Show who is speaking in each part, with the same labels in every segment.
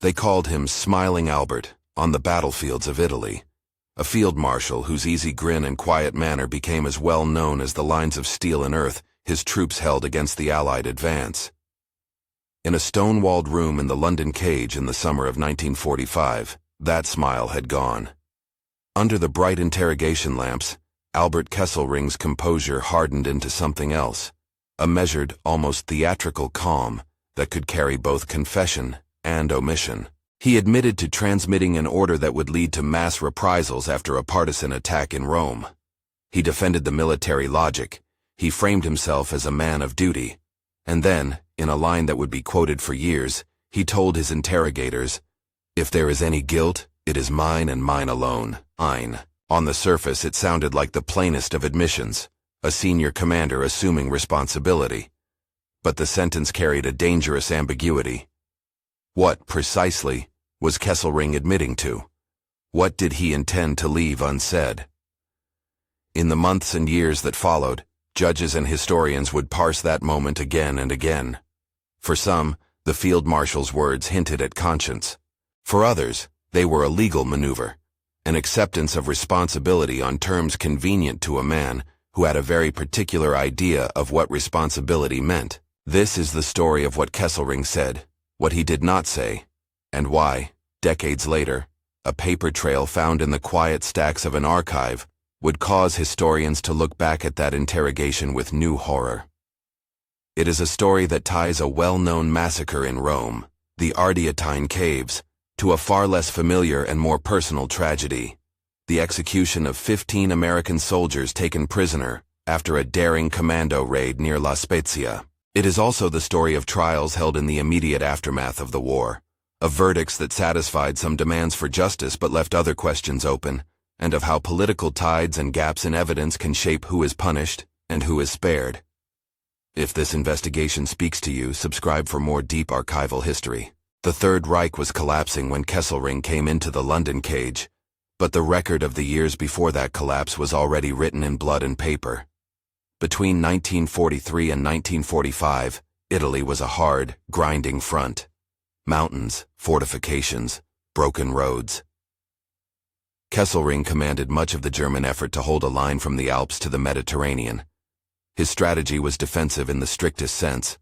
Speaker 1: They called him Smiling Albert on the battlefields of Italy, a field marshal whose easy grin and quiet manner became as well known as the lines of steel and earth his troops held against the Allied advance. In a stone-walled room in the London cage in the summer of 1945, that smile had gone. Under the bright interrogation lamps, Albert Kesselring's composure hardened into something else, a measured, almost theatrical calm that could carry both confession and omission. He admitted to transmitting an order that would lead to mass reprisals after a partisan attack in Rome. He defended the military logic. He framed himself as a man of duty. And then, in a line that would be quoted for years, he told his interrogators, "If there is any guilt, it is mine and mine alone, mine." On the surface, it sounded like the plainest of admissions, a senior commander assuming responsibility. But the sentence carried a dangerous ambiguity. What, precisely, was Kesselring admitting to? What did he intend to leave unsaid? In the months and years that followed, judges and historians would parse that moment again and again. For some, the field marshal's words hinted at conscience. For others, they were a legal maneuver, an acceptance of responsibility on terms convenient to a man who had a very particular idea of what responsibility meant. This is the story of what Kesselring said, what he did not say, and why, decades later, a paper trail found in the quiet stacks of an archive would cause historians to look back at that interrogation with new horror. It is a story that ties a well-known massacre in Rome, the Ardeatine Caves, to a far less familiar and more personal tragedy, the execution of 15 American soldiers taken prisoner after a daring commando raid near La Spezia. It is also the story of trials held in the immediate aftermath of the war, of verdicts that satisfied some demands for justice but left other questions open, and of how political tides and gaps in evidence can shape who is punished and who is spared. If this investigation speaks to you, subscribe for more deep archival history. The Third Reich was collapsing when Kesselring came into the London cage, but the record of the years before that collapse was already written in blood and paper. Between 1943 and 1945, Italy was a hard, grinding front. Mountains, fortifications, broken roads. Kesselring commanded much of the German effort to hold a line from the Alps to the Mediterranean. His strategy was defensive in the strictest sense: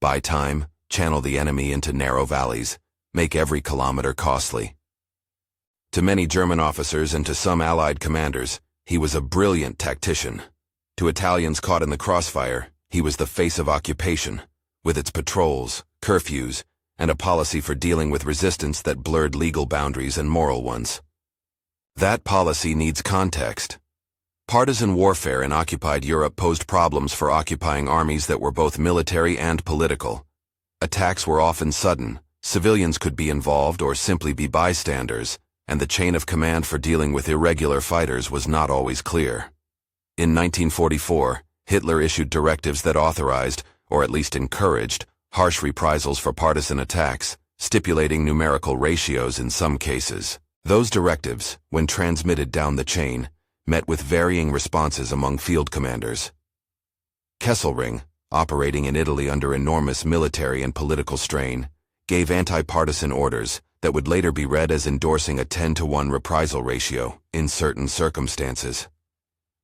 Speaker 1: buy time, channel the enemy into narrow valleys, make every kilometer costly. To many German officers and to some Allied commanders, he was a brilliant tactician. To Italians caught in the crossfire, he was the face of occupation, with its patrols, curfews, and a policy for dealing with resistance that blurred legal boundaries and moral ones. That policy needs context. Partisan warfare in occupied Europe posed problems for occupying armies that were both military and political. Attacks were often sudden, civilians could be involved or simply be bystanders, and the chain of command for dealing with irregular fighters was not always clear. In 1944, Hitler issued directives that authorized, or at least encouraged, harsh reprisals for partisan attacks, stipulating numerical ratios in some cases. Those directives, when transmitted down the chain, met with varying responses among field commanders. Kesselring, operating in Italy under enormous military and political strain, gave anti-partisan orders that would later be read as endorsing a 10-to-1 reprisal ratio in certain circumstances.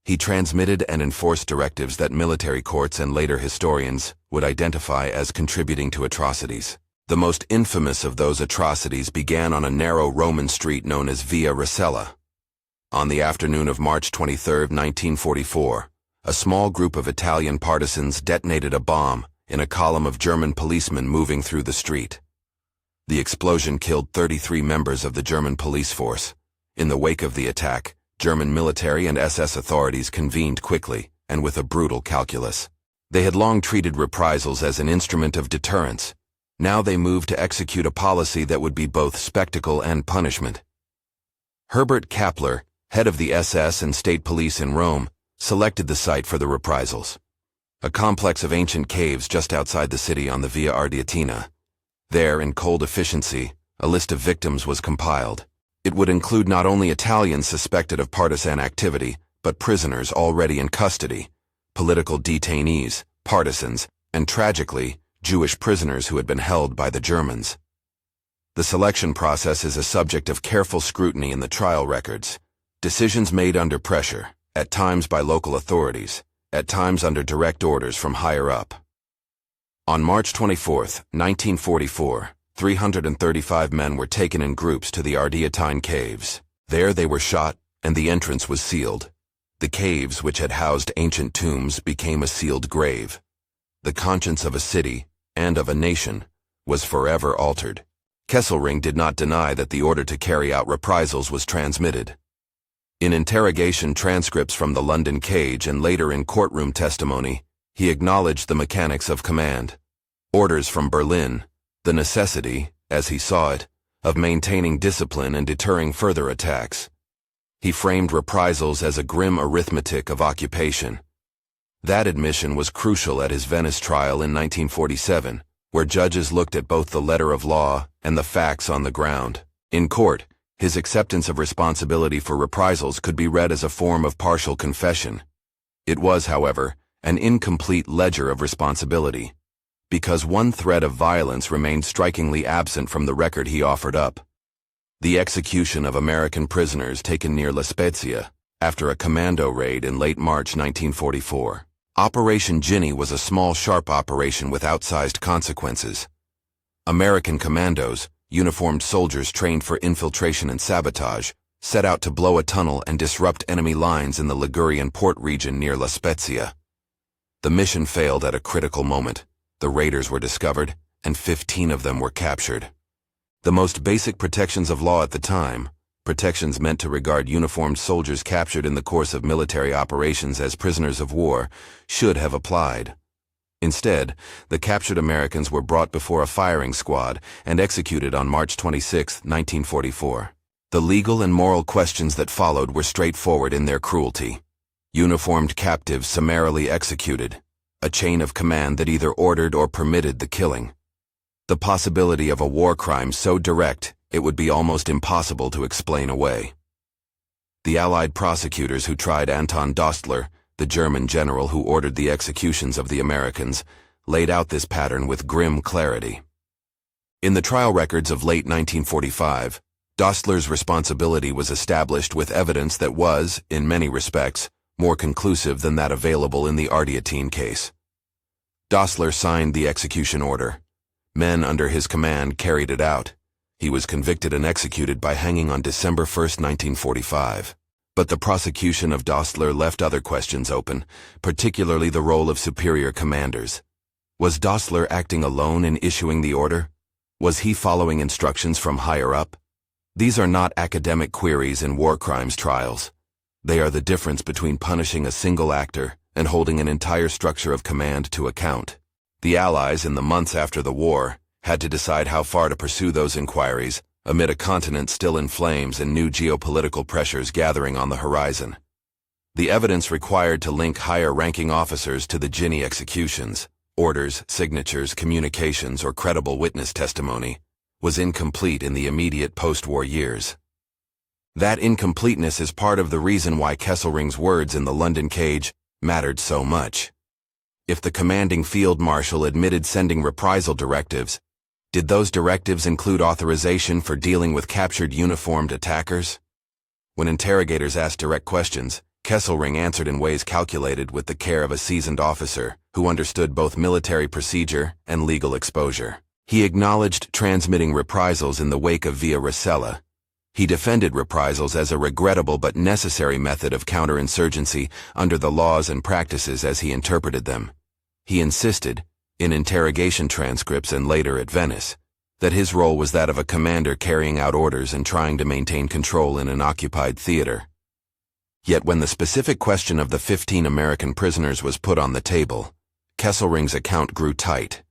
Speaker 1: He transmitted and enforced directives that military courts and later historians would identify as contributing to atrocities. The most infamous of those atrocities began on a narrow Roman street known as Via Rasella. On the afternoon of March 23, 1944, a small group of Italian partisans detonated a bomb in a column of German policemen moving through the street. The explosion killed 33 members of the German police force. In the wake of the attack, German military and SS authorities convened quickly and with a brutal calculus. They had long treated reprisals as an instrument of deterrence. Now they moved to execute a policy that would be both spectacle and punishment. Herbert Kappler, head of the SS and state police in Rome, selected the site for the reprisals. A complex of ancient caves just outside the city on the Via Ardeatina. There, in cold efficiency, a list of victims was compiled. It would include not only Italians suspected of partisan activity, but prisoners already in custody, political detainees, partisans, and tragically, Jewish prisoners who had been held by the Germans. The selection process is a subject of careful scrutiny in the trial records. Decisions made under pressure, at times by local authorities, at times under direct orders from higher up. On March 24, 1944, 335 men were taken in groups to the Ardeatine caves. There they were shot, and the entrance was sealed. The caves, which had housed ancient tombs, became a sealed grave. The conscience of a city, and of a nation, was forever altered. Kesselring did not deny that the order to carry out reprisals was transmitted. In interrogation transcripts from the London cage and later in courtroom testimony, he acknowledged the mechanics of command. Orders from Berlin, the necessity, as he saw it, of maintaining discipline and deterring further attacks. He framed reprisals as a grim arithmetic of occupation. That admission was crucial at his Venice trial in 1947, where judges looked at both the letter of law and the facts on the ground. In court, his acceptance of responsibility for reprisals could be read as a form of partial confession. It was, however, an incomplete ledger of responsibility, because one thread of violence remained strikingly absent from the record he offered up: the execution of American prisoners taken near La Spezia after a commando raid in late March 1944. Operation Ginny was a small, sharp operation with outsized consequences. American commandos, uniformed soldiers trained for infiltration and sabotage, set out to blow a tunnel and disrupt enemy lines in the Ligurian port region near La Spezia. The mission failed at a critical moment. The raiders were discovered, and 15 of them were captured. The most basic protections of law at the time, protections meant to regard uniformed soldiers captured in the course of military operations as prisoners of war, should have applied. Instead, the captured Americans were brought before a firing squad and executed on March 26, 1944. The legal and moral questions that followed were straightforward in their cruelty. Uniformed captives summarily executed, a chain of command that either ordered or permitted the killing. The possibility of a war crime so direct it would be almost impossible to explain away. The Allied prosecutors who tried Anton Dostler, the German general who ordered the executions of the Americans, laid out this pattern with grim clarity. In the trial records of late 1945, Dostler's responsibility was established with evidence that was, in many respects, more conclusive than that available in the Ardeatine case. Dostler signed the execution order. Men under his command carried it out. He was convicted and executed by hanging on December 1, 1945. But the prosecution of Dostler left other questions open, particularly the role of superior commanders. Was Dostler acting alone in issuing the order? Was he following instructions from higher up? These are not academic queries in war crimes trials. They are the difference between punishing a single actor and holding an entire structure of command to account. The Allies, in the months after the war, had to decide how far to pursue those inquiries, amid a continent still in flames and new geopolitical pressures gathering on the horizon. The evidence required to link higher-ranking officers to the Ginny executions, orders, signatures, communications, or credible witness testimony, was incomplete in the immediate post-war years. That incompleteness is part of the reason why Kesselring's words in the London cage mattered so much. If the commanding field marshal admitted sending reprisal directives, did those directives include authorization for dealing with captured uniformed attackers? When interrogators asked direct questions, Kesselring answered in ways calculated with the care of a seasoned officer who understood both military procedure and legal exposure. He acknowledged transmitting reprisals in the wake of Via Rasella. He defended reprisals as a regrettable but necessary method of counterinsurgency under the laws and practices as he interpreted them. He insisted, in interrogation transcripts and later at Venice, that his role was that of a commander carrying out orders and trying to maintain control in an occupied theater. Yet when the specific question of the 15 American prisoners was put on the table, Kesselring's account grew tight.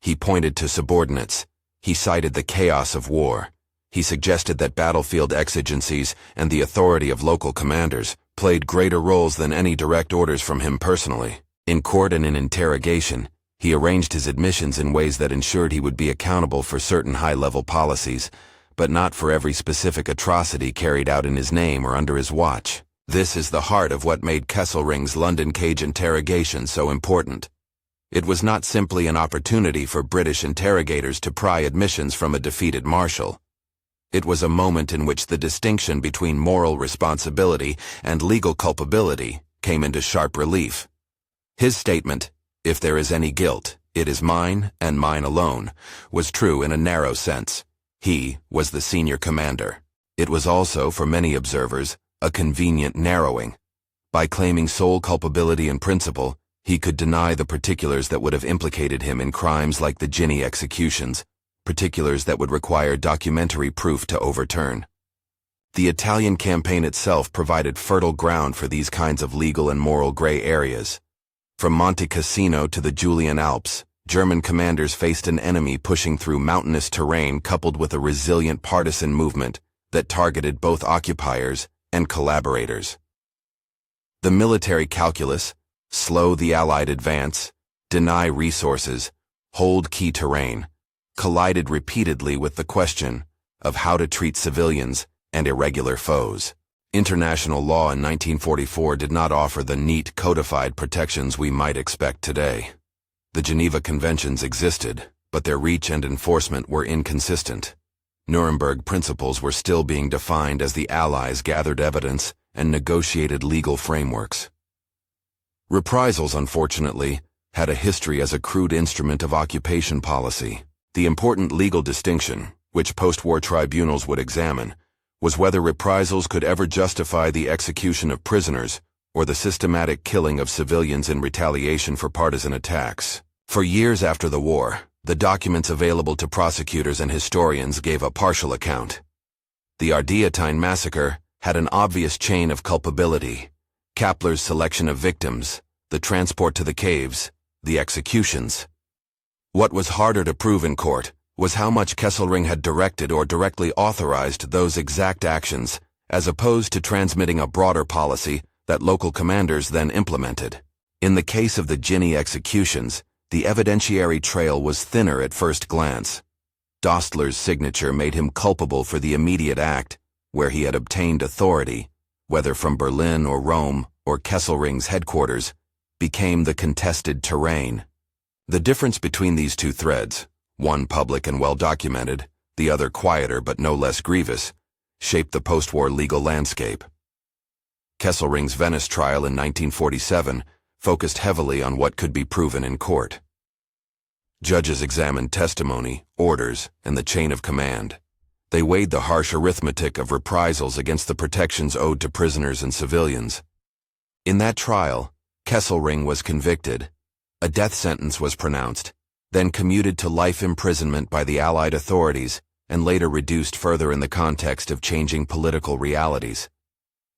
Speaker 1: He pointed to subordinates. He cited the chaos of war. He suggested that battlefield exigencies and the authority of local commanders played greater roles than any direct orders from him personally. In court and in interrogation, he arranged his admissions in ways that ensured he would be accountable for certain high-level policies, but not for every specific atrocity carried out in his name or under his watch. This is the heart of what made Kesselring's London cage interrogation so important. It was not simply an opportunity for British interrogators to pry admissions from a defeated marshal. It was a moment in which the distinction between moral responsibility and legal culpability came into sharp relief. His statement, "If there is any guilt, it is mine and mine alone," was true in a narrow sense. He was the senior commander. It was also, for many observers, a convenient narrowing. By claiming sole culpability in principle, he could deny the particulars that would have implicated him in crimes like the Ginny executions, particulars that would require documentary proof to overturn. The Italian campaign itself provided fertile ground for these kinds of legal and moral gray areas. From Monte Cassino to the Julian Alps, German commanders faced an enemy pushing through mountainous terrain coupled with a resilient partisan movement that targeted both occupiers and collaborators. The military calculus, slow the Allied advance, deny resources, hold key terrain, collided repeatedly with the question of how to treat civilians and irregular foes. International law in 1944 did not offer the neat, codified protections we might expect today. The Geneva Conventions existed, but their reach and enforcement were inconsistent. Nuremberg principles were still being defined as the Allies gathered evidence and negotiated legal frameworks. Reprisals, unfortunately, had a history as a crude instrument of occupation policy. The important legal distinction, which post-war tribunals would examine, was whether reprisals could ever justify the execution of prisoners or the systematic killing of civilians in retaliation for partisan attacks. For years after the war, the documents available to prosecutors and historians gave a partial account. The Ardeatine massacre had an obvious chain of culpability: Kapler's selection of victims, the transport to the caves, the executions. What was harder to prove in court was how much Kesselring had directed or directly authorized those exact actions, as opposed to transmitting a broader policy that local commanders then implemented. In the case of the Ginny executions, the evidentiary trail was thinner at first glance. Dostler's signature made him culpable for the immediate act, where he had obtained authority, whether from Berlin or Rome or Kesselring's headquarters, became the contested terrain. The difference between these two threads, one public and well-documented, the other quieter but no less grievous, shaped the post-war legal landscape. Kesselring's Venice trial in 1947 focused heavily on what could be proven in court. Judges examined testimony, orders, and the chain of command. They weighed the harsh arithmetic of reprisals against the protections owed to prisoners and civilians. In that trial, Kesselring was convicted. A death sentence was pronounced, then commuted to life imprisonment by the Allied authorities, and later reduced further in the context of changing political realities.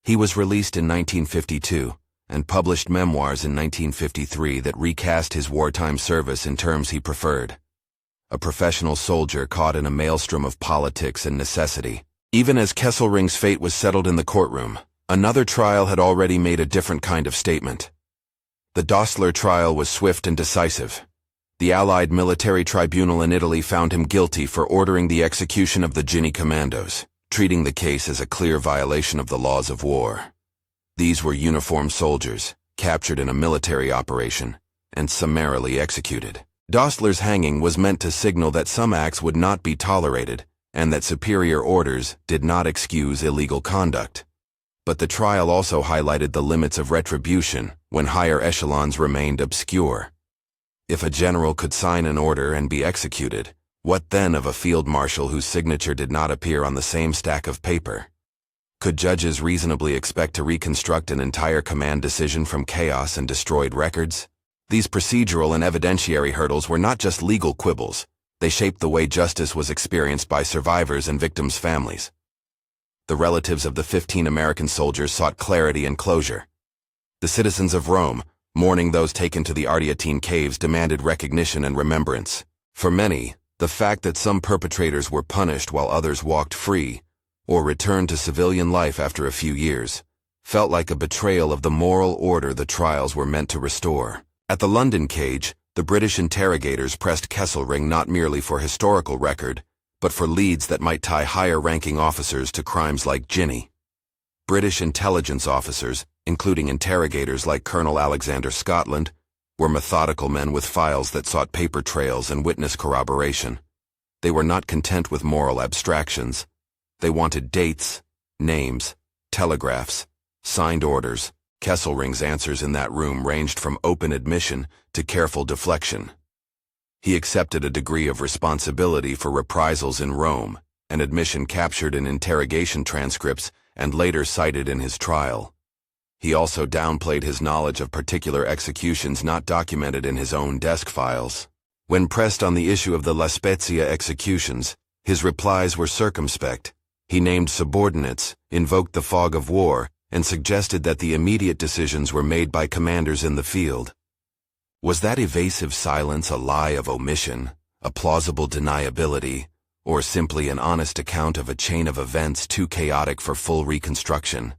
Speaker 1: He was released in 1952 and published memoirs in 1953 that recast his wartime service in terms he preferred. A professional soldier caught in a maelstrom of politics and necessity. Even as Kesselring's fate was settled in the courtroom, another trial had already made a different kind of statement. The Dostler trial was swift and decisive. The Allied military tribunal in Italy found him guilty for ordering the execution of the Ginny commandos, treating the case as a clear violation of the laws of war. These were uniformed soldiers, captured in a military operation, and summarily executed. Dostler's hanging was meant to signal that some acts would not be tolerated, and that superior orders did not excuse illegal conduct. But the trial also highlighted the limits of retribution when higher echelons remained obscure. If a general could sign an order and be executed, what then of a field marshal whose signature did not appear on the same stack of paper? Could judges reasonably expect to reconstruct an entire command decision from chaos and destroyed records? These procedural and evidentiary hurdles were not just legal quibbles. They shaped the way justice was experienced by survivors and victims' families. The relatives of the 15 American soldiers sought clarity and closure. The citizens of Rome, mourning those taken to the Ardeatine caves, demanded recognition and remembrance. For many, the fact that some perpetrators were punished while others walked free, or returned to civilian life after a few years, felt like a betrayal of the moral order the trials were meant to restore. At the London cage, the British interrogators pressed Kesselring not merely for historical record, but for leads that might tie higher-ranking officers to crimes like Ginny. British intelligence officers, including interrogators like Colonel Alexander Scotland, were methodical men with files that sought paper trails and witness corroboration. They were not content with moral abstractions. They wanted dates, names, telegraphs, signed orders. Kesselring's answers in that room ranged from open admission to careful deflection. He accepted a degree of responsibility for reprisals in Rome, an admission captured in interrogation transcripts and later cited in his trial. He also downplayed his knowledge of particular executions not documented in his own desk files. When pressed on the issue of the La Spezia executions, his replies were circumspect. He named subordinates, invoked the fog of war, and suggested that the immediate decisions were made by commanders in the field. Was that evasive silence a lie of omission, a plausible deniability, or simply an honest account of a chain of events too chaotic for full reconstruction?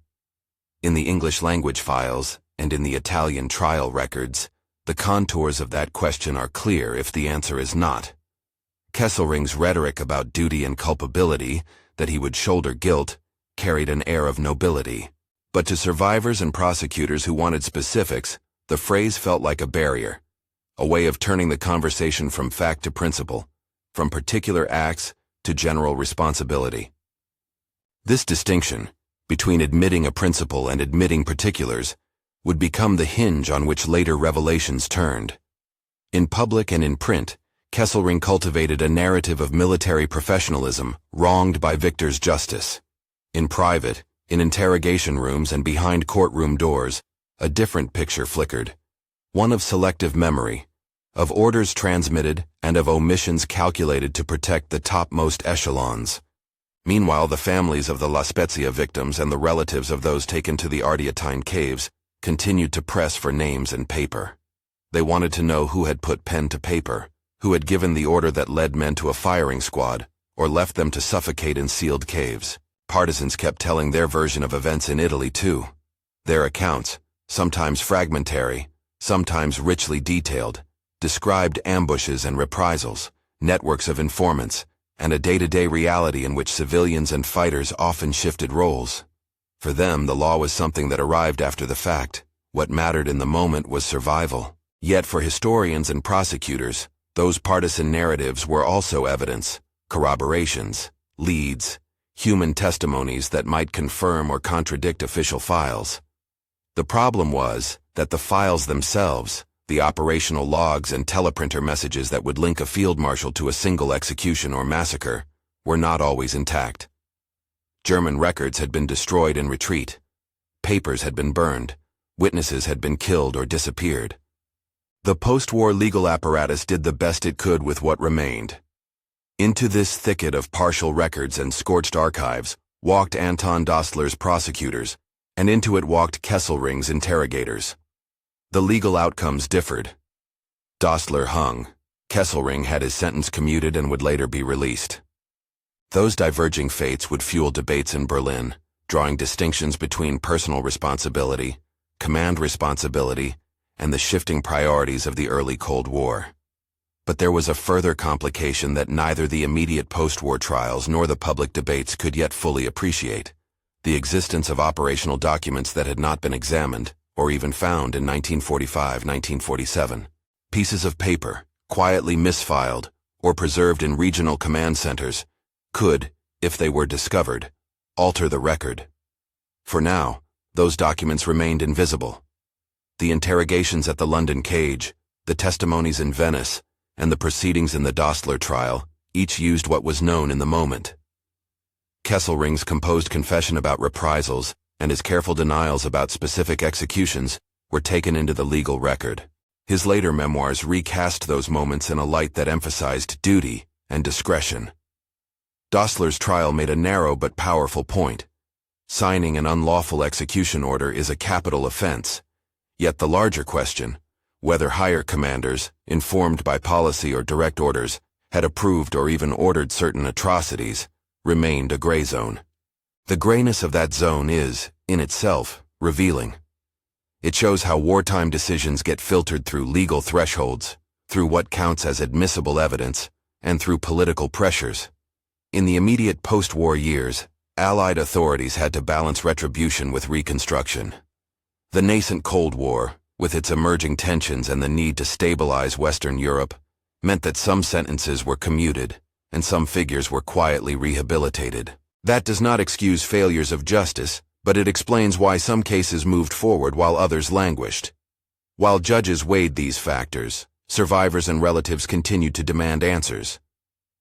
Speaker 1: In the English-language files, and in the Italian trial records, the contours of that question are clear if the answer is not. Kesselring's rhetoric about duty and culpability, that he would shoulder guilt, carried an air of nobility. But to survivors and prosecutors who wanted specifics, the phrase felt like a barrier, a way of turning the conversation from fact to principle, from particular acts to general responsibility. This distinction, between admitting a principle and admitting particulars, would become the hinge on which later revelations turned. In public and in print, Kesselring cultivated a narrative of military professionalism wronged by victor's justice. In private, in interrogation rooms and behind courtroom doors, a different picture flickered, one of selective memory, of orders transmitted and of omissions calculated to protect the topmost echelons. Meanwhile, the families of the La Spezia victims and the relatives of those taken to the Ardeatine caves continued to press for names and paper. They wanted to know who had put pen to paper, who had given the order that led men to a firing squad, or left them to suffocate in sealed caves. Partisans kept telling their version of events in Italy too. Their accounts, sometimes fragmentary, sometimes richly detailed, described ambushes and reprisals, networks of informants, and a day-to-day reality in which civilians and fighters often shifted roles. For them, the law was something that arrived after the fact. What mattered in the moment was survival. Yet for historians and prosecutors, those partisan narratives were also evidence, corroborations, leads, human testimonies that might confirm or contradict official files. The problem was that the files themselves, the operational logs and teleprinter messages that would link a field marshal to a single execution or massacre, were not always intact. German records had been destroyed in retreat. Papers had been burned. Witnesses had been killed or disappeared. The post-war legal apparatus did the best it could with what remained. Into this thicket of partial records and scorched archives walked Anton Dostler's prosecutors, and into it walked Kesselring's interrogators. The legal outcomes differed. Dostler hung. Kesselring had his sentence commuted and would later be released. Those diverging fates would fuel debates in Berlin, drawing distinctions between personal responsibility, command responsibility, and the shifting priorities of the early Cold War. But there was a further complication that neither the immediate post-war trials nor the public debates could yet fully appreciate: the existence of operational documents that had not been examined, or even found in 1945-1947. Pieces of paper, quietly misfiled, or preserved in regional command centers, could, if they were discovered, alter the record. For now, those documents remained invisible. The interrogations at the London cage, the testimonies in Venice, and the proceedings in the Dostler trial, each used what was known in the moment. Kesselring's composed confession about reprisals and his careful denials about specific executions were taken into the legal record. His later memoirs recast those moments in a light that emphasized duty and discretion. Dostler's trial made a narrow but powerful point. Signing an unlawful execution order is a capital offense. Yet the larger question, whether higher commanders, informed by policy or direct orders, had approved or even ordered certain atrocities, remained a gray zone. The grayness of that zone is, in itself, revealing. It shows how wartime decisions get filtered through legal thresholds, through what counts as admissible evidence, and through political pressures. In the immediate post-war years, Allied authorities had to balance retribution with reconstruction. The nascent Cold War, with its emerging tensions and the need to stabilize Western Europe, meant that some sentences were commuted and some figures were quietly rehabilitated. That does not excuse failures of justice, but it explains why some cases moved forward while others languished. While judges weighed these factors, survivors and relatives continued to demand answers.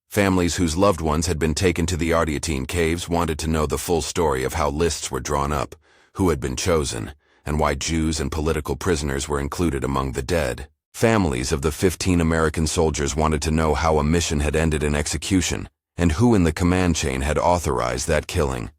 Speaker 1: Families whose loved ones had been taken to the Ardeatine caves wanted to know the full story of how lists were drawn up, who had been chosen, and why Jews and political prisoners were included among the dead. Families of the 15 American soldiers wanted to know how a mission had ended in execution, and who in the command chain had authorized that killing.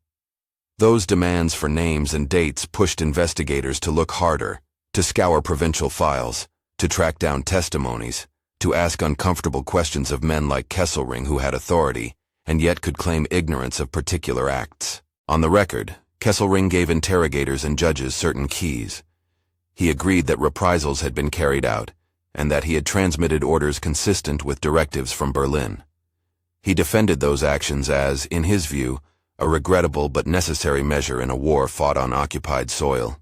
Speaker 1: Those demands for names and dates pushed investigators to look harder, to scour provincial files, to track down testimonies, to ask uncomfortable questions of men like Kesselring who had authority, and yet could claim ignorance of particular acts. On the record, Kesselring gave interrogators and judges certain keys. He agreed that reprisals had been carried out, and that he had transmitted orders consistent with directives from Berlin. He defended those actions as, in his view, a regrettable but necessary measure in a war fought on occupied soil.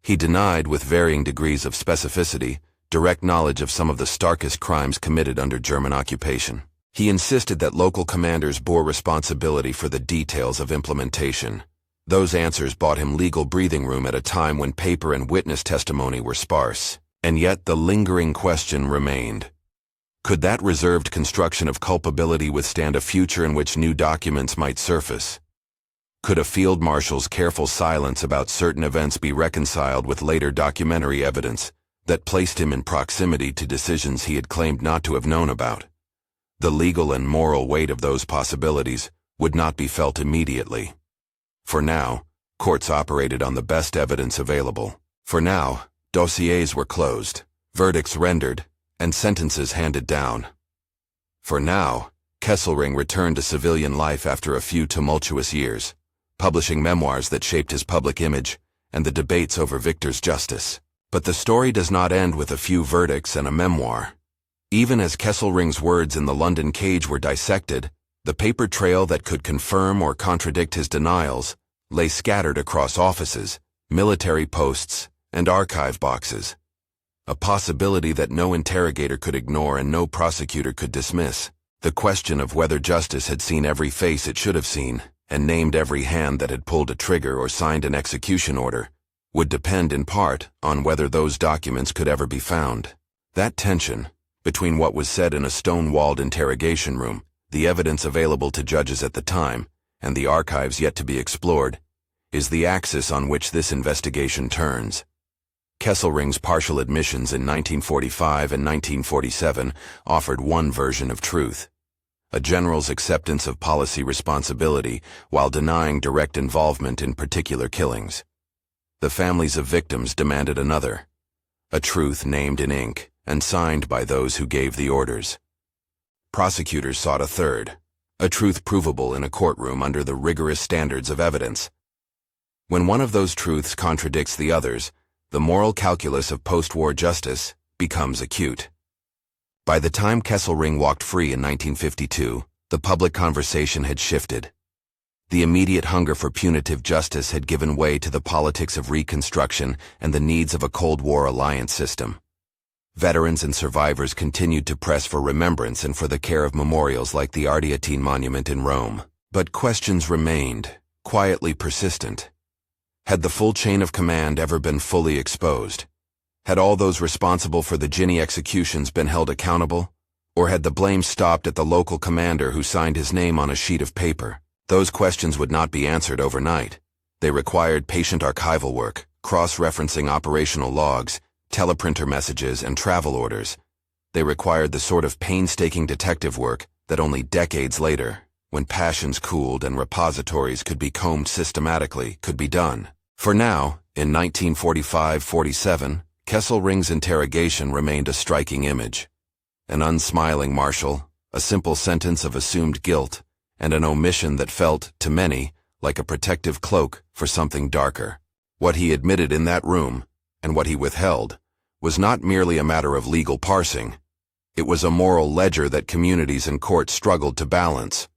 Speaker 1: He denied, with varying degrees of specificity, direct knowledge of some of the starkest crimes committed under German occupation. He insisted that local commanders bore responsibility for the details of implementation. Those answers bought him legal breathing room at a time when paper and witness testimony were sparse. And yet the lingering question remained. Could that reserved construction of culpability withstand a future in which new documents might surface? Could a field marshal's careful silence about certain events be reconciled with later documentary evidence that placed him in proximity to decisions he had claimed not to have known about? The legal and moral weight of those possibilities would not be felt immediately. For now, courts operated on the best evidence available. For now, dossiers were closed, verdicts rendered, and sentences handed down. For now, Kesselring returned to civilian life after a few tumultuous years, publishing memoirs that shaped his public image and the debates over Victor's justice. But the story does not end with a few verdicts and a memoir. Even as Kesselring's words in the London cage were dissected, the paper trail that could confirm or contradict his denials lay scattered across offices, military posts, and archive boxes. A possibility that no interrogator could ignore and no prosecutor could dismiss. The question of whether justice had seen every face it should have seen, and named every hand that had pulled a trigger or signed an execution order, would depend in part on whether those documents could ever be found. That tension, between what was said in a stone-walled interrogation room, the evidence available to judges at the time, and the archives yet to be explored, is the axis on which this investigation turns. Kesselring's partial admissions in 1945 and 1947 offered one version of truth, a general's acceptance of policy responsibility while denying direct involvement in particular killings. The families of victims demanded another, a truth named in ink and signed by those who gave the orders. Prosecutors sought a third, a truth provable in a courtroom under the rigorous standards of evidence. When one of those truths contradicts the others, the moral calculus of post-war justice becomes acute. By the time Kesselring walked free in 1952, the public conversation had shifted. The immediate hunger for punitive justice had given way to the politics of reconstruction and the needs of a Cold War alliance system. Veterans and survivors continued to press for remembrance and for the care of memorials like the Ardeatine Monument in Rome. But questions remained, quietly persistent. Had the full chain of command ever been fully exposed? Had all those responsible for the Ginny executions been held accountable? Or had the blame stopped at the local commander who signed his name on a sheet of paper? Those questions would not be answered overnight. They required patient archival work, cross-referencing operational logs, teleprinter messages, and travel orders. They required the sort of painstaking detective work that only decades later, when passions cooled and repositories could be combed systematically, could be done. For now, in 1945-47, Kesselring's interrogation remained a striking image. An unsmiling marshal, a simple sentence of assumed guilt, and an omission that felt, to many, like a protective cloak for something darker. What he admitted in that room, and what he withheld, was not merely a matter of legal parsing. It was a moral ledger that communities and courts struggled to balance.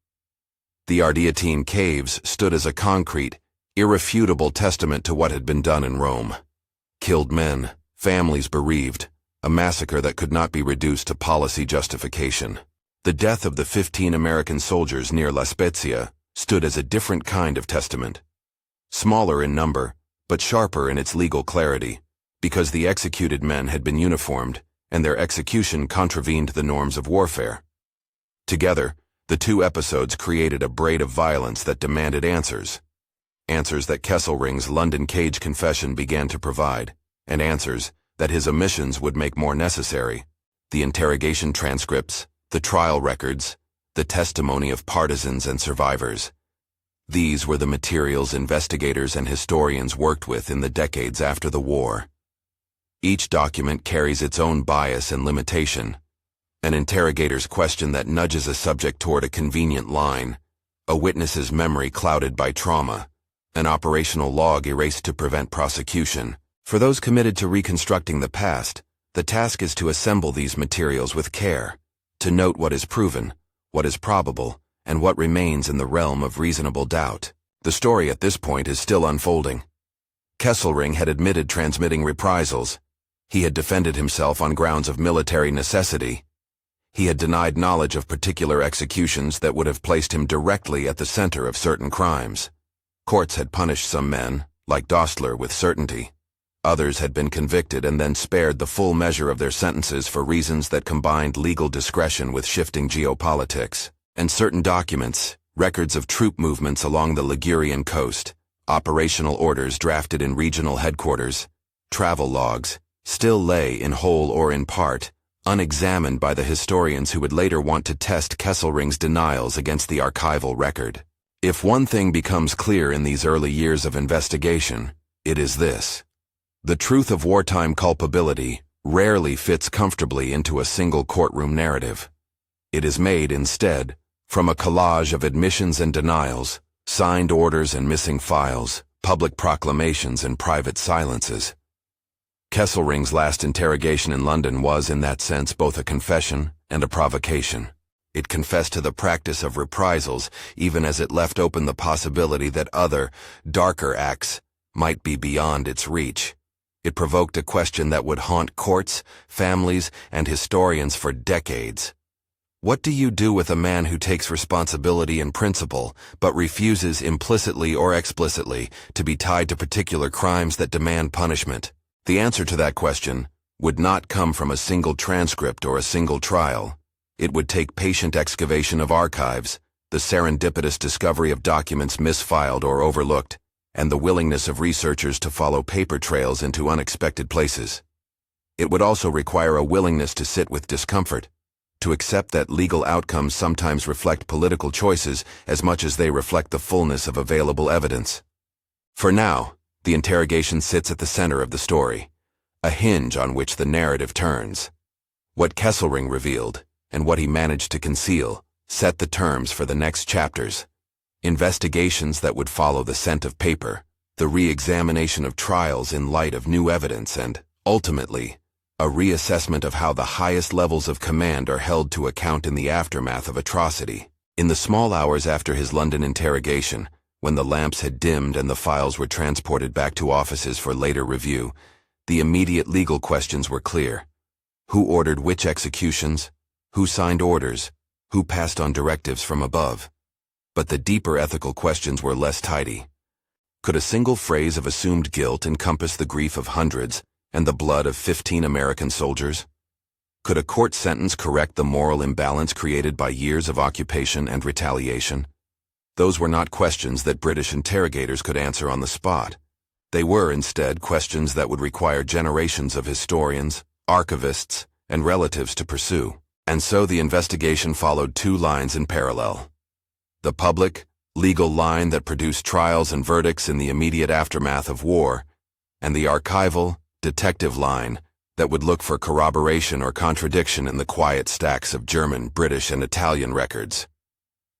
Speaker 1: The Ardeatine caves stood as a concrete, irrefutable testament to what had been done in Rome. Killed men, families bereaved, a massacre that could not be reduced to policy justification. The death of the 15 American soldiers near La Spezia stood as a different kind of testament. Smaller in number, but sharper in its legal clarity, because the executed men had been uniformed, and their execution contravened the norms of warfare. Together, the two episodes created a braid of violence that demanded answers. Answers that Kesselring's London cage confession began to provide, and answers that his omissions would make more necessary. The interrogation transcripts, the trial records, the testimony of partisans and survivors. These were the materials investigators and historians worked with in the decades after the war. Each document carries its own bias and limitation. An interrogator's question that nudges a subject toward a convenient line, a witness's memory clouded by trauma, an operational log erased to prevent prosecution. For those committed to reconstructing the past, the task is to assemble these materials with care, to note what is proven, what is probable, and what remains in the realm of reasonable doubt. The story at this point is still unfolding. Kesselring had admitted transmitting reprisals. He had defended himself on grounds of military necessity. He had denied knowledge of particular executions that would have placed him directly at the center of certain crimes. Courts had punished some men, like Dostler, with certainty. Others had been convicted and then spared the full measure of their sentences for reasons that combined legal discretion with shifting geopolitics. And certain documents, records of troop movements along the Ligurian coast, operational orders drafted in regional headquarters, travel logs, still lay in whole or in part, unexamined by the historians who would later want to test Kesselring's denials against the archival record. If one thing becomes clear in these early years of investigation, it is this. The truth of wartime culpability rarely fits comfortably into a single courtroom narrative. It is made, instead, from a collage of admissions and denials, signed orders and missing files, public proclamations and private silences. Kesselring's last interrogation in London was, in that sense, both a confession and a provocation. It confessed to the practice of reprisals, even as it left open the possibility that other, darker acts might be beyond its reach. It provoked a question that would haunt courts, families, and historians for decades. What do you do with a man who takes responsibility in principle, but refuses implicitly or explicitly to be tied to particular crimes that demand punishment? The answer to that question would not come from a single transcript or a single trial. It would take patient excavation of archives, the serendipitous discovery of documents misfiled or overlooked, and the willingness of researchers to follow paper trails into unexpected places. It would also require a willingness to sit with discomfort, to accept that legal outcomes sometimes reflect political choices as much as they reflect the fullness of available evidence. For now, the interrogation sits at the center of the story, a hinge on which the narrative turns. What Kesselring revealed, and what he managed to conceal, set the terms for the next chapters. Investigations that would follow the scent of paper, the re-examination of trials in light of new evidence, and, ultimately, a reassessment of how the highest levels of command are held to account in the aftermath of atrocity. In the small hours after his London interrogation, when the lamps had dimmed and the files were transported back to offices for later review, the immediate legal questions were clear. Who ordered which executions? Who signed orders? Who passed on directives from above? But the deeper ethical questions were less tidy. Could a single phrase of assumed guilt encompass the grief of hundreds and the blood of 15 American soldiers? Could a court sentence correct the moral imbalance created by years of occupation and retaliation? Those were not questions that British interrogators could answer on the spot. They were, instead, questions that would require generations of historians, archivists, and relatives to pursue. And so the investigation followed two lines in parallel. The public, legal line that produced trials and verdicts in the immediate aftermath of war, and the archival, detective line that would look for corroboration or contradiction in the quiet stacks of German, British, and Italian records.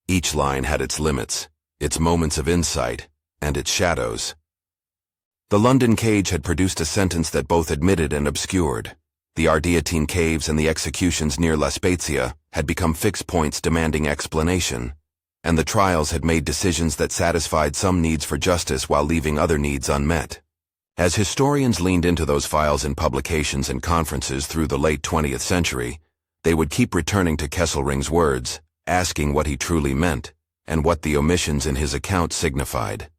Speaker 1: Each line had its limits, its moments of insight, and its shadows. The London cage had produced a sentence that both admitted and obscured. The Ardeatine caves and the executions near La Spezia had become fixed points demanding explanation, and the trials had made decisions that satisfied some needs for justice while leaving other needs unmet. As historians leaned into those files in publications and conferences through the late 20th century, they would keep returning to Kesselring's words, asking what he truly meant, and what the omissions in his account signified.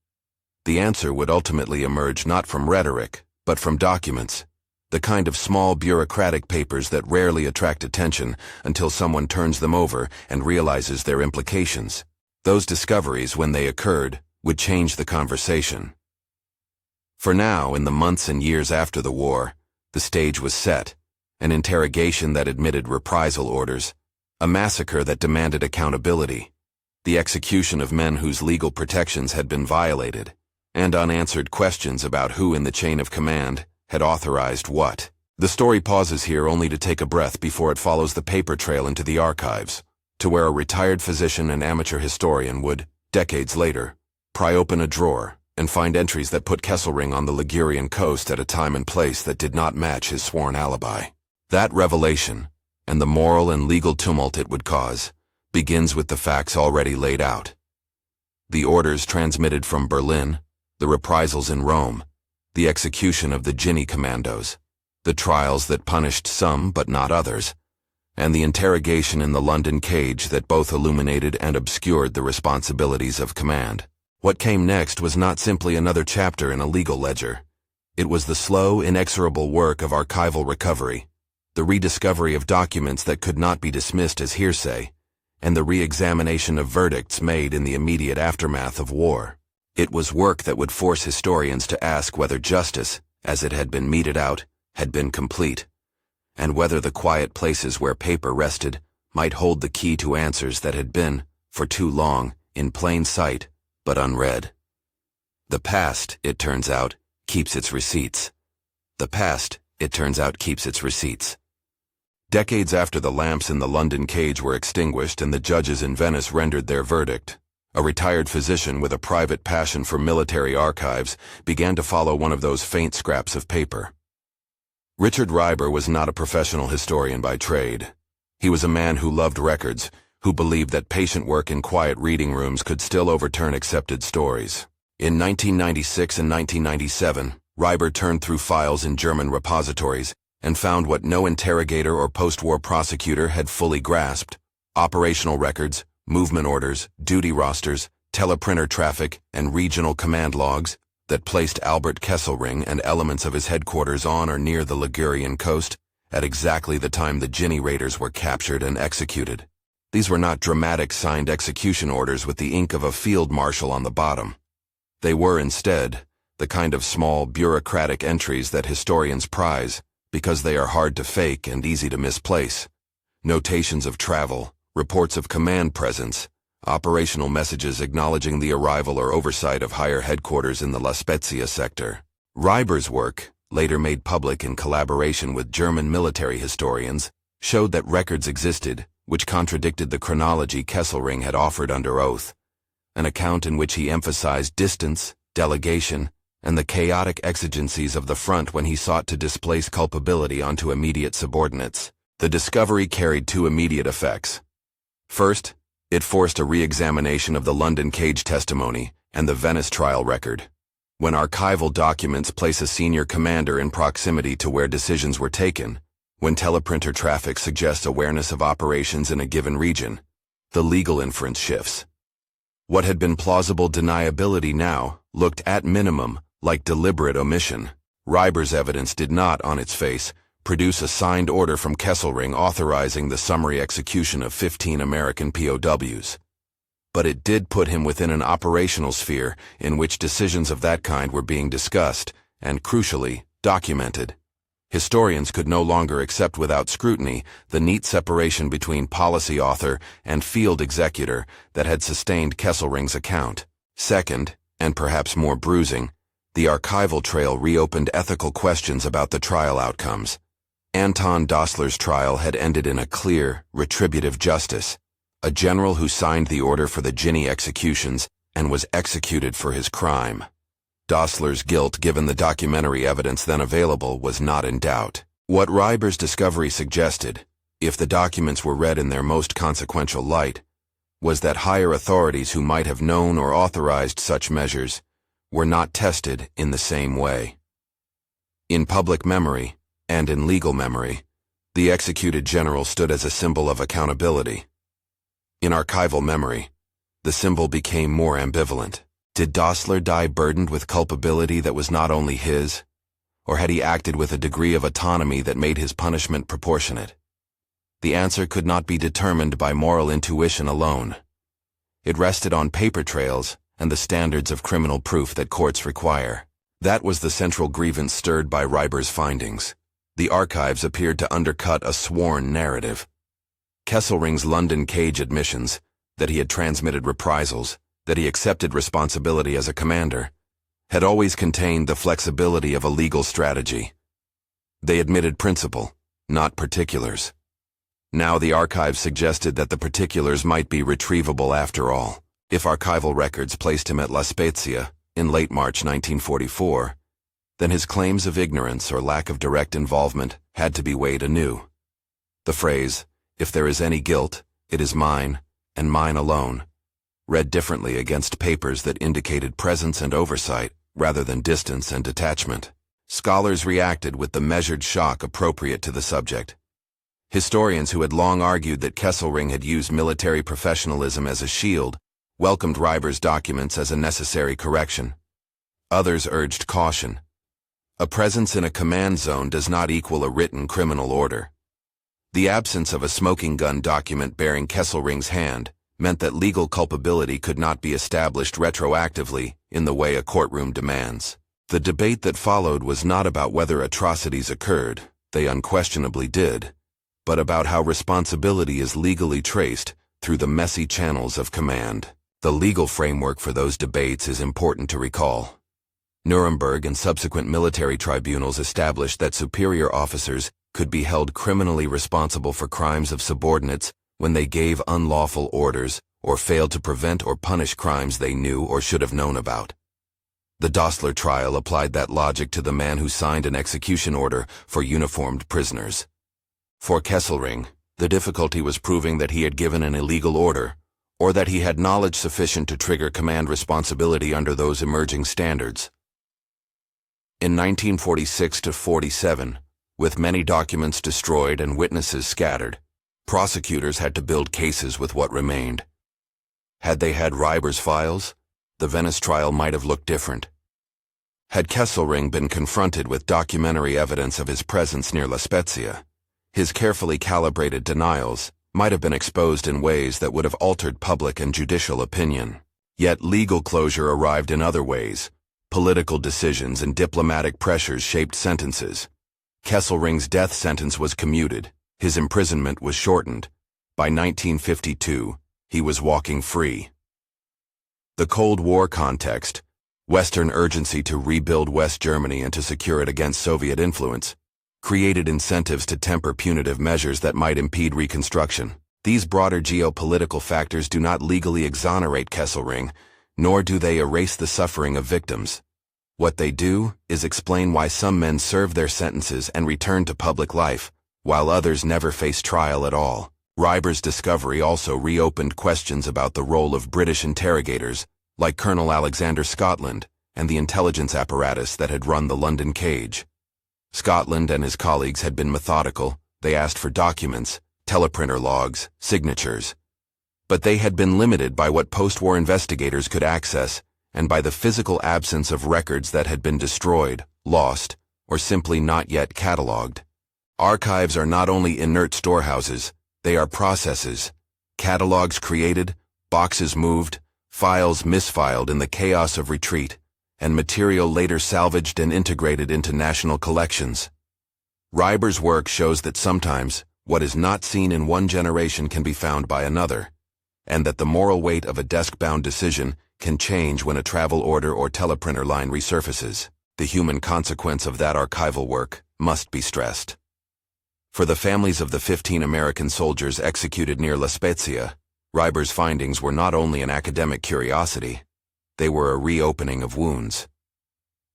Speaker 1: The answer would ultimately emerge not from rhetoric, but from documents, the kind of small bureaucratic papers that rarely attract attention until someone turns them over and realizes their implications. Those discoveries, when they occurred, would change the conversation. For now, in the months and years after the war, the stage was set, an interrogation that admitted reprisal orders, a massacre that demanded accountability, the execution of men whose legal protections had been violated, and unanswered questions about who in the chain of command had authorized what. The story pauses here only to take a breath before it follows the paper trail into the archives, to where a retired physician and amateur historian would, decades later, pry open a drawer and find entries that put Kesselring on the Ligurian coast at a time and place that did not match his sworn alibi. That revelation, and the moral and legal tumult it would cause, begins with the facts already laid out. The orders transmitted from Berlin, the reprisals in Rome, the execution of the Ginny commandos, the trials that punished some but not others, and the interrogation in the London cage that both illuminated and obscured the responsibilities of command. What came next was not simply another chapter in a legal ledger. It was the slow, inexorable work of archival recovery, the rediscovery of documents that could not be dismissed as hearsay, and the re-examination of verdicts made in the immediate aftermath of war. It was work that would force historians to ask whether justice, as it had been meted out, had been complete, and whether the quiet places where paper rested might hold the key to answers that had been, for too long, in plain sight, but unread. The past, it turns out, keeps its receipts. The past, it turns out, keeps its receipts. Decades after the lamps in the London cage were extinguished and the judges in Venice rendered their verdict, a retired physician with a private passion for military archives began to follow one of those faint scraps of paper. Richard Reiber was not a professional historian by trade. He was a man who loved records, who believed that patient work in quiet reading rooms could still overturn accepted stories. In 1996 and 1997, Reiber turned through files in German repositories and found what no interrogator or post-war prosecutor had fully grasped: operational records, movement orders, duty rosters, teleprinter traffic, and regional command logs that placed Albert Kesselring and elements of his headquarters on or near the Ligurian coast at exactly the time the Ginny raiders were captured and executed. These were not dramatic signed execution orders with the ink of a field marshal on the bottom. They were, instead, the kind of small bureaucratic entries that historians prize because they are hard to fake and easy to misplace. Notations of travel, reports of command presence, operational messages acknowledging the arrival or oversight of higher headquarters in the La Spezia sector. Reiber's work, later made public in collaboration with German military historians, showed that records existed which contradicted the chronology Kesselring had offered under oath, an account in which he emphasized distance, delegation, and the chaotic exigencies of the front when he sought to displace culpability onto immediate subordinates. The discovery carried two immediate effects. First, it forced a re-examination of the London cage testimony and the Venice trial record. When archival documents place a senior commander in proximity to where decisions were taken, when teleprinter traffic suggests awareness of operations in a given region, the legal inference shifts. What had been plausible deniability now looked at minimum like deliberate omission. Reiber's evidence did not, on its face, produce a signed order from Kesselring authorizing the summary execution of 15 American POWs. But it did put him within an operational sphere in which decisions of that kind were being discussed and, crucially, documented. Historians could no longer accept without scrutiny the neat separation between policy author and field executor that had sustained Kesselring's account. Second, and perhaps more bruising, the archival trail reopened ethical questions about the trial outcomes. Anton Dossler's trial had ended in a clear, retributive justice, a general who signed the order for the Ginny executions and was executed for his crime. Dossler's guilt, given the documentary evidence then available, was not in doubt. What Reiber's discovery suggested, if the documents were read in their most consequential light, was that higher authorities who might have known or authorized such measures were not tested in the same way. In public memory, and in legal memory, the executed general stood as a symbol of accountability. In archival memory, the symbol became more ambivalent. Did Dossler die burdened with culpability that was not only his, or had he acted with a degree of autonomy that made his punishment proportionate? The answer could not be determined by moral intuition alone. It rested on paper trails and the standards of criminal proof that courts require. That was the central grievance stirred by Reiber's findings. The archives appeared to undercut a sworn narrative. Kesselring's London cage admissions, that he had transmitted reprisals, that he accepted responsibility as a commander, had always contained the flexibility of a legal strategy. They admitted principle, not particulars. Now the archives suggested that the particulars might be retrievable after all. If archival records placed him at La Spezia in late March 1944, then his claims of ignorance or lack of direct involvement had to be weighed anew. The phrase, "If there is any guilt, it is mine, and mine alone," read differently against papers that indicated presence and oversight rather than distance and detachment. Scholars reacted with the measured shock appropriate to the subject. Historians who had long argued that Kesselring had used military professionalism as a shield welcomed Reiber's documents as a necessary correction. Others urged caution. A presence in a command zone does not equal a written criminal order. The absence of a smoking gun document bearing Kesselring's hand meant that legal culpability could not be established retroactively in the way a courtroom demands. The debate that followed was not about whether atrocities occurred, they unquestionably did, but about how responsibility is legally traced through the messy channels of command. The legal framework for those debates is important to recall. Nuremberg and subsequent military tribunals established that superior officers could be held criminally responsible for crimes of subordinates when they gave unlawful orders or failed to prevent or punish crimes they knew or should have known about. The Dossler trial applied that logic to the man who signed an execution order for uniformed prisoners. For Kesselring, the difficulty was proving that he had given an illegal order, or that he had knowledge sufficient to trigger command responsibility under those emerging standards. In 1946-47, with many documents destroyed and witnesses scattered, prosecutors had to build cases with what remained. Had they had Reiber's files, the Venice trial might have looked different. Had Kesselring been confronted with documentary evidence of his presence near La Spezia, his carefully calibrated denials might have been exposed in ways that would have altered public and judicial opinion. Yet legal closure arrived in other ways. Political decisions and diplomatic pressures shaped sentences. Kesselring's death sentence was commuted. His imprisonment was shortened. By 1952, he was walking free. The Cold War context, Western urgency to rebuild West Germany and to secure it against Soviet influence, created incentives to temper punitive measures that might impede reconstruction. These broader geopolitical factors do not legally exonerate Kesselring, nor do they erase the suffering of victims. What they do is explain why some men serve their sentences and return to public life, while others never face trial at all. Reiber's discovery also reopened questions about the role of British interrogators, like Colonel Alexander Scotland, and the intelligence apparatus that had run the London cage. Scotland and his colleagues had been methodical. They asked for documents, teleprinter logs, signatures. But they had been limited by what post-war investigators could access and by the physical absence of records that had been destroyed, lost, or simply not yet catalogued. Archives are not only inert storehouses, they are processes. Catalogs created, boxes moved, files misfiled in the chaos of retreat, and material later salvaged and integrated into national collections. Reiber's work shows that sometimes what is not seen in one generation can be found by another, and that the moral weight of a desk-bound decision can change when a travel order or teleprinter line resurfaces. The human consequence of that archival work must be stressed. For the families of the 15 American soldiers executed near La Spezia, Reiber's findings were not only an academic curiosity, they were a reopening of wounds.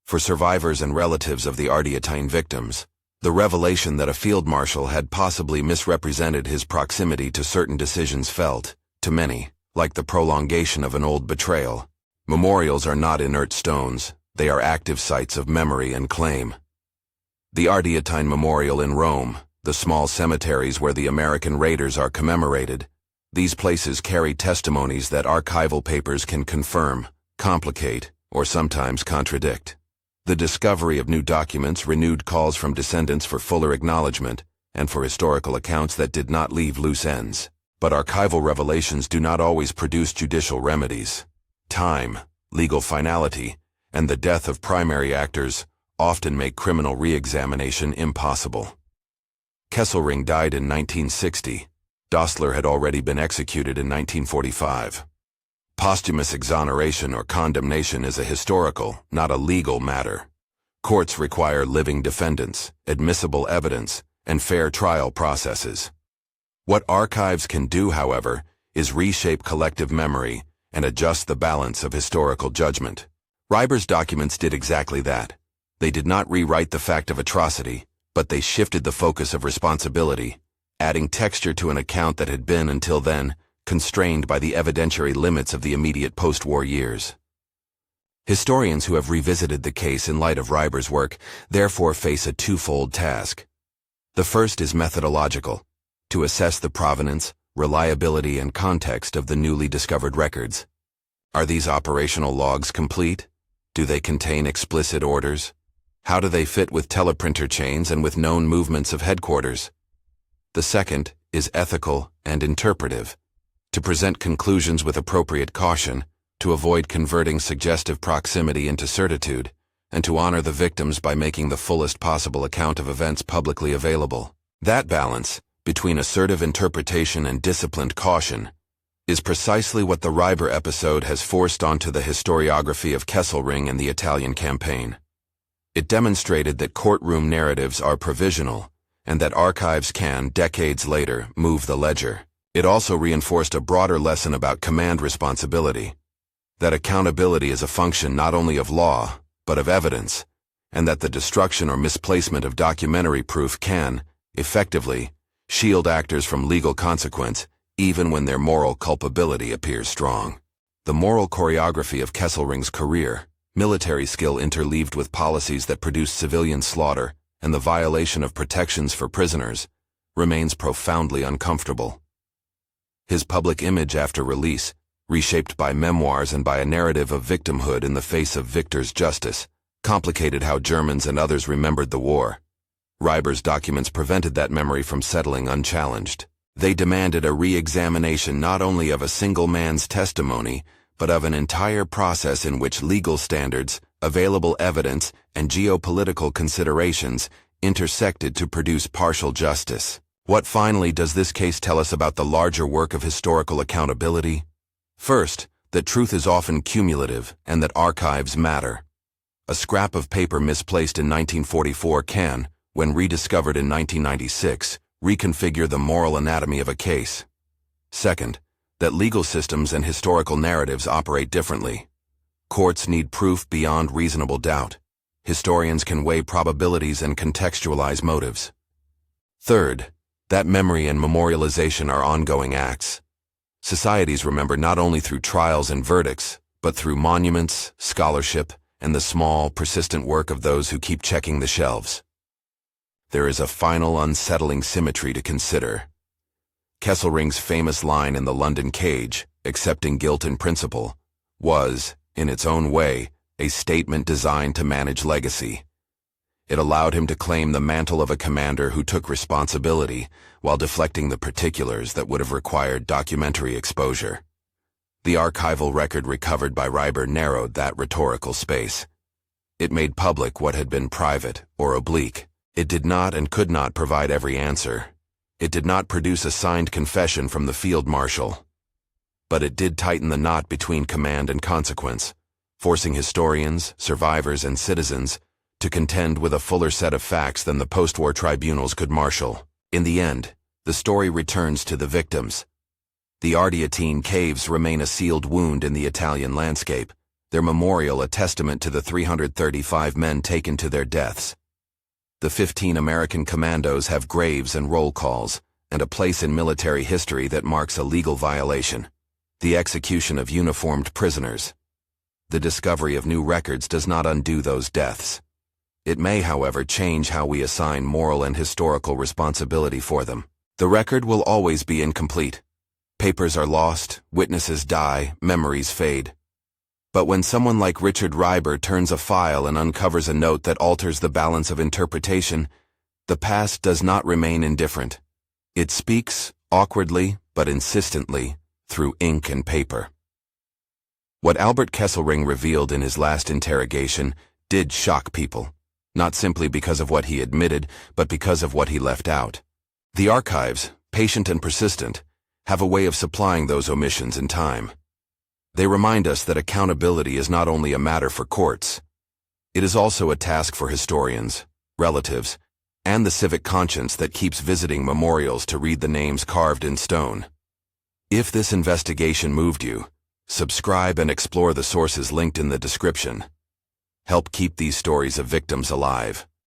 Speaker 1: For survivors and relatives of the Ardeatine victims, the revelation that a field marshal had possibly misrepresented his proximity to certain decisions felt, to many, like the prolongation of an old betrayal. Memorials are not inert stones, they are active sites of memory and claim. The Ardeatine Memorial in Rome, the small cemeteries where the American raiders are commemorated. These places carry testimonies that archival papers can confirm, complicate, or sometimes contradict. The discovery of new documents renewed calls from descendants for fuller acknowledgment and for historical accounts that did not leave loose ends. But archival revelations do not always produce judicial remedies. Time, legal finality, and the death of primary actors often make criminal re-examination impossible. Kesselring died in 1960. Dostler had already been executed in 1945. Posthumous exoneration or condemnation is a historical, not a legal matter. Courts require living defendants, admissible evidence, and fair trial processes. What archives can do, however, is reshape collective memory and adjust the balance of historical judgment. Reiber's documents did exactly that. They did not rewrite the fact of atrocity, but they shifted the focus of responsibility, adding texture to an account that had been, until then, constrained by the evidentiary limits of the immediate post-war years. Historians who have revisited the case in light of Reiber's work therefore face a twofold task. The first is methodological, to assess the provenance, reliability, and context of the newly discovered records. Are these operational logs complete? Do they contain explicit orders? How do they fit with teleprinter chains and with known movements of headquarters? The second is ethical and interpretive, to present conclusions with appropriate caution, to avoid converting suggestive proximity into certitude, and to honor the victims by making the fullest possible account of events publicly available. That balance, between assertive interpretation and disciplined caution, is precisely what the Reiber episode has forced onto the historiography of Kesselring and the Italian campaign. It demonstrated that courtroom narratives are provisional, and that archives can, decades later, move the ledger. It also reinforced a broader lesson about command responsibility, that accountability is a function not only of law, but of evidence, and that the destruction or misplacement of documentary proof can, effectively, shield actors from legal consequence, even when their moral culpability appears strong. The moral choreography of Kesselring's career, military skill interleaved with policies that produced civilian slaughter, and the violation of protections for prisoners, remains profoundly uncomfortable. His public image after release, reshaped by memoirs and by a narrative of victimhood in the face of victors' justice, complicated how Germans and others remembered the war. Reiber's documents prevented that memory from settling unchallenged. They demanded a re-examination not only of a single man's testimony, but of an entire process in which legal standards, available evidence, and geopolitical considerations intersected to produce partial justice. What finally does this case tell us about the larger work of historical accountability? First, that truth is often cumulative and that archives matter. A scrap of paper misplaced in 1944 can, when rediscovered in 1996, reconfigure the moral anatomy of a case. Second, that legal systems and historical narratives operate differently. Courts need proof beyond reasonable doubt. Historians can weigh probabilities and contextualize motives. Third, that memory and memorialization are ongoing acts. Societies remember not only through trials and verdicts, but through monuments, scholarship, and the small, persistent work of those who keep checking the shelves. There is a final unsettling symmetry to consider. Kesselring's famous line in the London Cage, accepting guilt in principle, was, in its own way, a statement designed to manage legacy. It allowed him to claim the mantle of a commander who took responsibility while deflecting the particulars that would have required documentary exposure. The archival record recovered by Reiber narrowed that rhetorical space. It made public what had been private or oblique. It did not and could not provide every answer. It did not produce a signed confession from the field marshal. But it did tighten the knot between command and consequence, forcing historians, survivors, and citizens to contend with a fuller set of facts than the post-war tribunals could marshal. In the end, the story returns to the victims. The Ardeatine caves remain a sealed wound in the Italian landscape, their memorial a testament to the 335 men taken to their deaths. The 15 American commandos have graves and roll calls, and a place in military history that marks a legal violation: the execution of uniformed prisoners. The discovery of new records does not undo those deaths. It may, however, change how we assign moral and historical responsibility for them. The record will always be incomplete. Papers are lost, witnesses die, memories fade. But when someone like Richard Ryber turns a file and uncovers a note that alters the balance of interpretation, the past does not remain indifferent. It speaks, awkwardly but insistently, through ink and paper. What Albert Kesselring revealed in his last interrogation did shock people, not simply because of what he admitted, but because of what he left out. The archives, patient and persistent, have a way of supplying those omissions in time. They remind us that accountability is not only a matter for courts. It is also a task for historians, relatives, and the civic conscience that keeps visiting memorials to read the names carved in stone. If this investigation moved you, subscribe and explore the sources linked in the description. Help keep these stories of victims alive.